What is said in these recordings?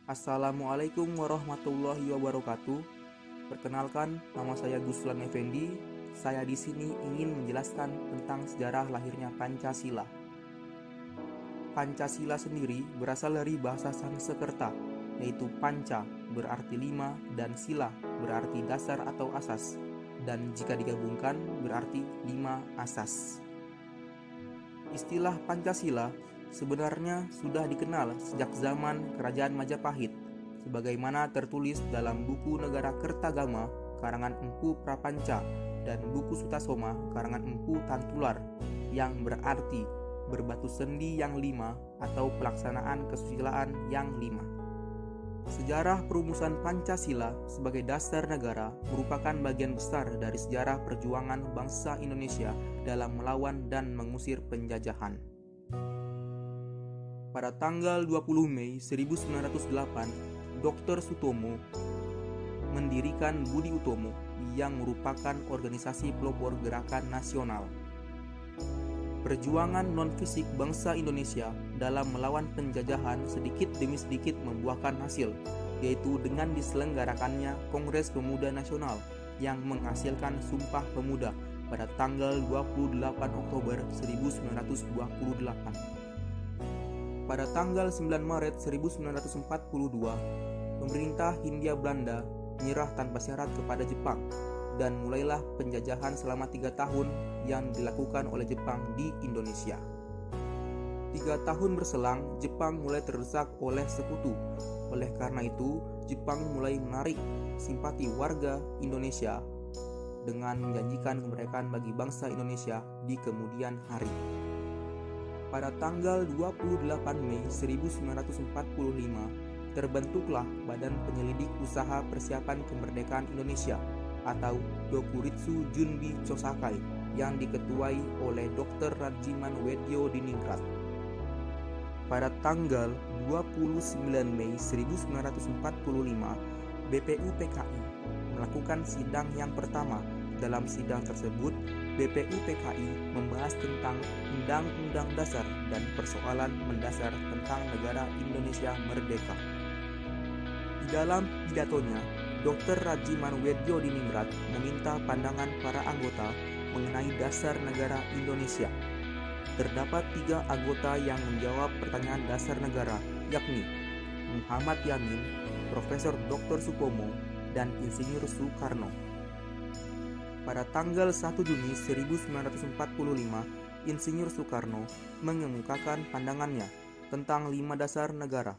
Assalamualaikum warahmatullahi wabarakatuh. Perkenalkan, nama saya Guslan Effendi. Saya di sini ingin menjelaskan tentang sejarah lahirnya Pancasila. Pancasila sendiri berasal dari bahasa Sanskerta, yaitu panca berarti lima dan sila berarti dasar atau asas, dan jika digabungkan berarti lima asas. Istilah Pancasila sebenarnya sudah dikenal sejak zaman Kerajaan Majapahit, sebagaimana tertulis dalam buku Negara Kertagama karangan Empu Prapanca dan buku Sutasoma karangan Empu Tantular, yang berarti berbatu sendi yang lima atau pelaksanaan kesusilaan yang lima. Sejarah perumusan Pancasila sebagai dasar negara merupakan bagian besar dari sejarah perjuangan bangsa Indonesia dalam melawan dan mengusir penjajahan. Pada tanggal 20 Mei 1908, Dr. Sutomo mendirikan Budi Utomo yang merupakan organisasi pelopor gerakan nasional. Perjuangan non-fisik bangsa Indonesia dalam melawan penjajahan sedikit demi sedikit membuahkan hasil, yaitu dengan diselenggarakannya Kongres Pemuda Nasional yang menghasilkan Sumpah Pemuda pada tanggal 28 Oktober 1928. Pada tanggal 9 Maret 1942, pemerintah Hindia Belanda menyerah tanpa syarat kepada Jepang, dan mulailah penjajahan selama 3 tahun yang dilakukan oleh Jepang di Indonesia. 3 tahun berselang, Jepang mulai terdesak oleh sekutu. Oleh karena itu, Jepang mulai menarik simpati warga Indonesia dengan menjanjikan kemerdekaan bagi bangsa Indonesia di kemudian hari. Pada tanggal 28 Mei 1945, terbentuklah Badan Penyelidik Usaha Persiapan Kemerdekaan Indonesia atau Dokuritsu Junbi Chosakai yang diketuai oleh Dr. Rajiman Wedyo Diningrat. Pada tanggal 29 Mei 1945, BPUPKI melakukan sidang yang pertama. Dalam sidang tersebut, BPUPKI membahas tentang Undang-Undang Dasar dan persoalan mendasar tentang negara Indonesia merdeka. Di dalam pidatonya, Dr. Rajiman Wedyo Diningrat meminta pandangan para anggota mengenai dasar negara Indonesia. Terdapat 3 anggota yang menjawab pertanyaan dasar negara, yakni Muhammad Yamin, Profesor Dr. Supomo, dan Insinyur Soekarno. Pada tanggal 1 Juni 1945, Insinyur Soekarno mengemukakan pandangannya tentang 5 dasar negara.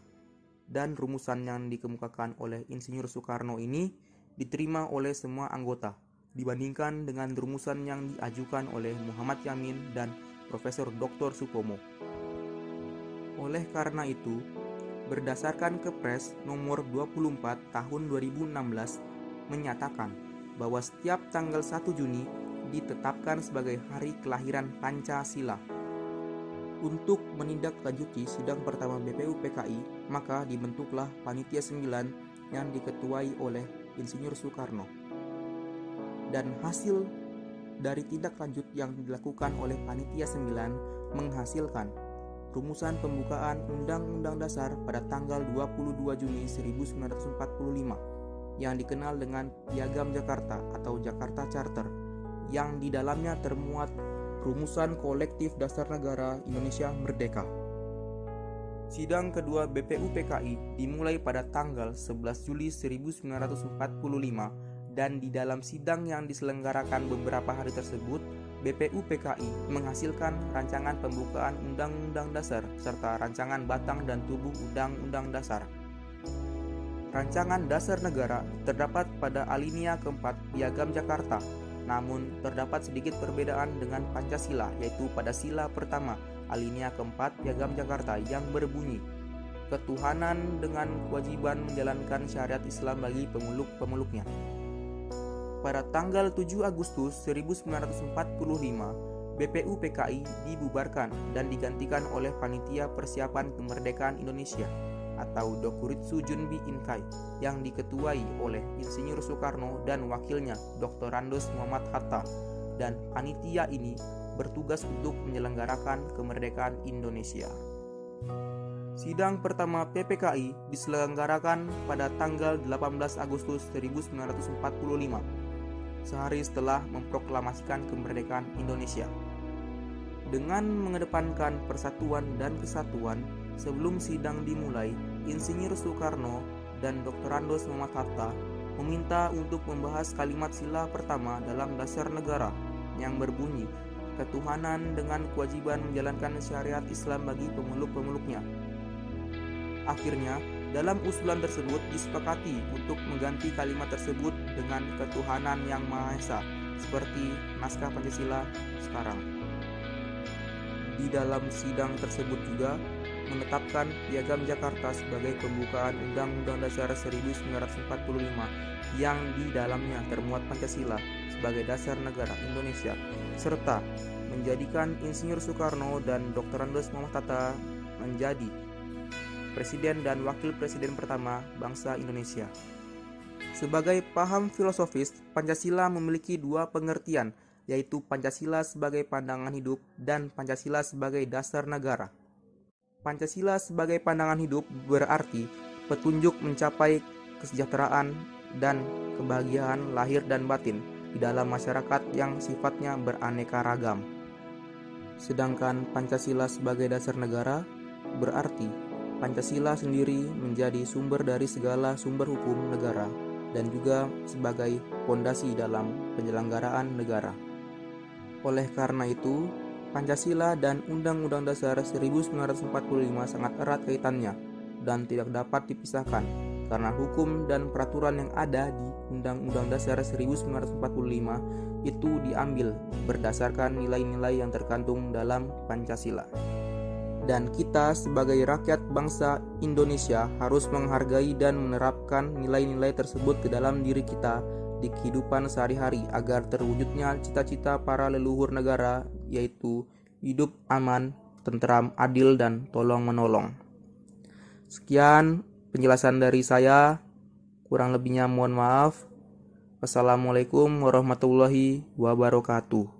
Dan rumusan yang dikemukakan oleh Insinyur Soekarno ini diterima oleh semua anggota dibandingkan dengan rumusan yang diajukan oleh Muhammad Yamin dan Profesor Dr. Supomo. Oleh karena itu, berdasarkan Kepres nomor 24 tahun 2016 menyatakan bahwa setiap tanggal 1 Juni ditetapkan sebagai hari kelahiran Pancasila. Untuk menindaklanjuti sidang pertama BPUPKI, maka dibentuklah Panitia 9 yang diketuai oleh Insinyur Soekarno. Dan hasil dari tindak lanjut yang dilakukan oleh Panitia 9 menghasilkan rumusan pembukaan Undang-Undang Dasar pada tanggal 22 Juni 1945 yang dikenal dengan Piagam Jakarta atau Jakarta Charter, yang di dalamnya termuat rumusan kolektif dasar negara Indonesia merdeka. Sidang kedua BPUPKI dimulai pada tanggal 11 Juli 1945, dan di dalam sidang yang diselenggarakan beberapa hari tersebut, BPUPKI menghasilkan rancangan pembukaan Undang-Undang Dasar serta rancangan batang dan tubuh Undang-Undang Dasar. Rancangan dasar negara terdapat pada alinea keempat Piagam Jakarta. Namun, terdapat sedikit perbedaan dengan Pancasila, yaitu pada sila pertama, alinea keempat Piagam Jakarta yang berbunyi, ketuhanan dengan kewajiban menjalankan syariat Islam bagi pemeluk-pemeluknya. Pada tanggal 7 Agustus 1945, BPUPKI dibubarkan dan digantikan oleh Panitia Persiapan Kemerdekaan Indonesia atau Dokuritsu Junbi Inkai yang diketuai oleh Insinyur Soekarno dan wakilnya Dr. Randos Muhammad Hatta, dan panitia ini bertugas untuk menyelenggarakan kemerdekaan Indonesia. Sidang pertama PPKI diselenggarakan pada tanggal 18 Agustus 1945, sehari setelah memproklamasikan kemerdekaan Indonesia. Dengan mengedepankan persatuan dan kesatuan, sebelum sidang dimulai, Insinyur Soekarno dan Dr. Andos Muhammad Hatta meminta untuk membahas kalimat sila pertama dalam dasar negara yang berbunyi, ketuhanan dengan kewajiban menjalankan syariat Islam bagi pemeluk-pemeluknya. Akhirnya, dalam usulan tersebut disepakati untuk mengganti kalimat tersebut dengan ketuhanan yang Maha Esa, seperti naskah Pancasila sekarang. Di dalam sidang tersebut juga menetapkan Piagam Jakarta sebagai pembukaan Undang-Undang Dasar 1945 yang di dalamnya termuat Pancasila sebagai dasar negara Indonesia, serta menjadikan Insinyur Soekarno dan Dr. Andos Muhammad Hatta menjadi Presiden dan Wakil Presiden pertama bangsa Indonesia. Sebagai paham filosofis, Pancasila memiliki dua pengertian, yaitu Pancasila sebagai pandangan hidup dan Pancasila sebagai dasar negara. Pancasila sebagai pandangan hidup berarti petunjuk mencapai kesejahteraan dan kebahagiaan lahir dan batin di dalam masyarakat yang sifatnya beraneka ragam. Sedangkan Pancasila sebagai dasar negara berarti Pancasila sendiri menjadi sumber dari segala sumber hukum negara dan juga sebagai fondasi dalam penyelenggaraan negara. Oleh karena itu, Pancasila dan Undang-Undang Dasar 1945 sangat erat kaitannya dan tidak dapat dipisahkan karena hukum dan peraturan yang ada di Undang-Undang Dasar 1945 itu diambil berdasarkan nilai-nilai yang terkandung dalam Pancasila. Dan kita sebagai rakyat bangsa Indonesia harus menghargai dan menerapkan nilai-nilai tersebut ke dalam diri kita di kehidupan sehari-hari agar terwujudnya cita-cita para leluhur negara, yaitu hidup aman, tentram, adil, dan tolong-menolong. Sekian penjelasan dari saya, kurang lebihnya mohon maaf. Wassalamualaikum warahmatullahi wabarakatuh.